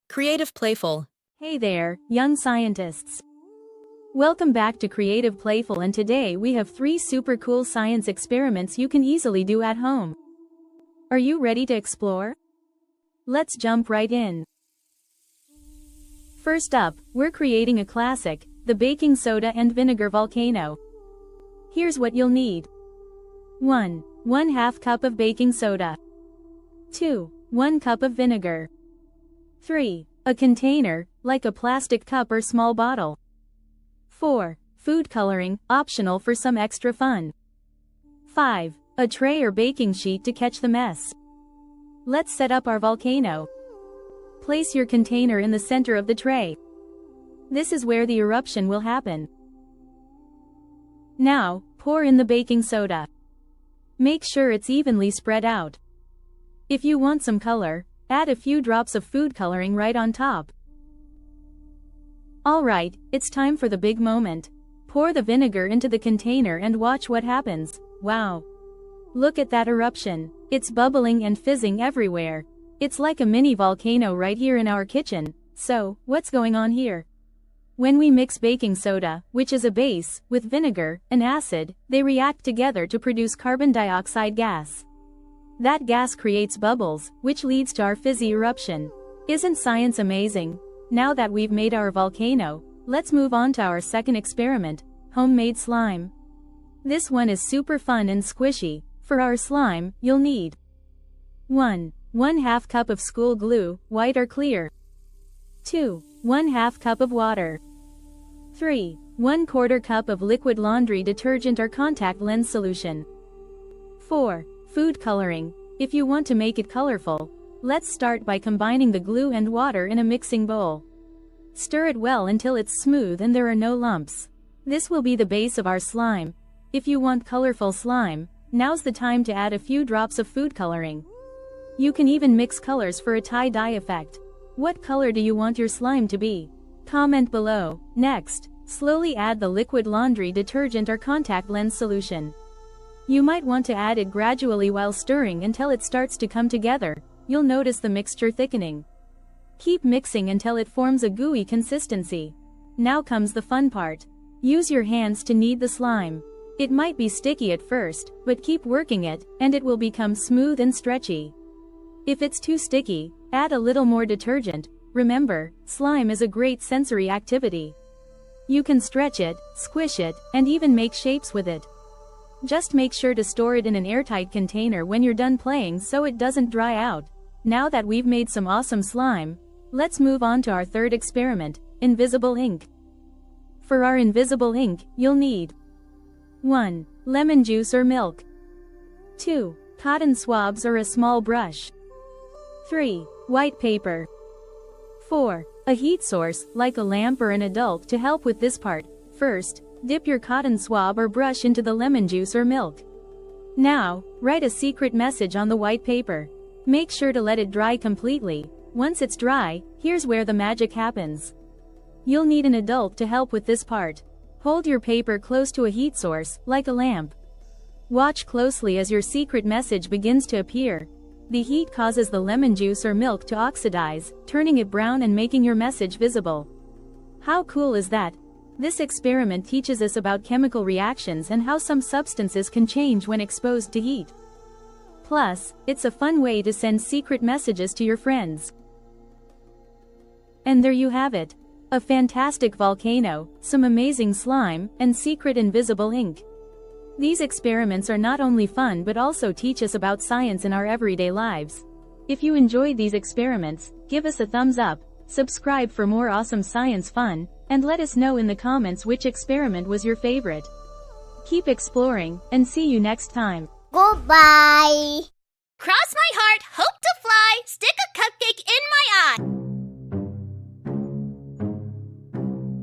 Creative Playful. Hey there, young scientists. Welcome back to Creative Playful, and today we have 3 super cool science experiments you can easily do at home. Are you ready to explore? Let's jump right in. First up, we're creating a classic, the baking soda and vinegar volcano. Here's what you'll need. 1. 1/2 cup of baking soda. 2. 1 cup of vinegar. 3. A container, like a plastic cup or small bottle. 4. Food coloring, optional for some extra fun. 5. A tray or baking sheet to catch the mess. Let's set up our volcano. Place your container in the center of the tray. This is where the eruption will happen. Now, pour in the baking soda. Make sure it's evenly spread out. If you want some color, add a few drops of food coloring right on top. Alright, it's time for the big moment. Pour the vinegar into the container and watch what happens. Wow! Look at that eruption. It's bubbling and fizzing everywhere. It's like a mini volcano right here in our kitchen. So, what's going on here? When we mix baking soda, which is a base, with vinegar, an acid, they react together to produce carbon dioxide gas. That gas creates bubbles, which leads to our fizzy eruption. Isn't science amazing? Now that we've made our volcano, let's move on to our second experiment, homemade slime. This one is super fun and squishy. For our slime, you'll need 1. 1/2 cup of school glue, white or clear. 2. 1/2 cup of water. 3. 1/4 cup of liquid laundry detergent or contact lens solution. 4. Food coloring. If you want to make it colorful, let's start by combining the glue and water in a mixing bowl. Stir it well until it's smooth and there are no lumps. This will be the base of our slime. If you want colorful slime, now's the time to add a few drops of food coloring. You can even mix colors for a tie-dye effect. What color do you want your slime to be? Comment below. Next, slowly add the liquid laundry detergent or contact lens solution. You might want to add it gradually while stirring until it starts to come together. You'll notice the mixture thickening. Keep mixing until it forms a gooey consistency. Now comes the fun part. Use your hands to knead the slime. It might be sticky at first, but keep working it, and it will become smooth and stretchy. If it's too sticky, add a little more detergent. Remember, slime is a great sensory activity. You can stretch it, squish it, and even make shapes with it. Just make sure to store it in an airtight container when you're done playing so it doesn't dry out. Now that we've made some awesome slime, let's move on to our third experiment, invisible ink. For our invisible ink, you'll need 1. Lemon juice or milk. 2. Cotton swabs or a small brush. 3. White paper. 4. A heat source, like a lamp or an adult to help with this part. First, dip your cotton swab or brush into the lemon juice or milk. Now, write a secret message on the white paper. Make sure to let it dry completely. Once it's dry, here's where the magic happens. You'll need an adult to help with this part. Hold your paper close to a heat source, like a lamp. Watch closely as your secret message begins to appear. The heat causes the lemon juice or milk to oxidize, turning it brown and making your message visible. How cool is that? This experiment teaches us about chemical reactions and how some substances can change when exposed to heat. Plus, it's a fun way to send secret messages to your friends. And there you have it. A fantastic volcano, some amazing slime, and secret invisible ink. These experiments are not only fun but also teach us about science in our everyday lives. If you enjoyed these experiments, give us a thumbs up, subscribe for more awesome science fun, and let us know in the comments which experiment was your favorite. Keep exploring, and see you next time. Goodbye. Cross my heart, hope to fly, stick a cupcake in my eye.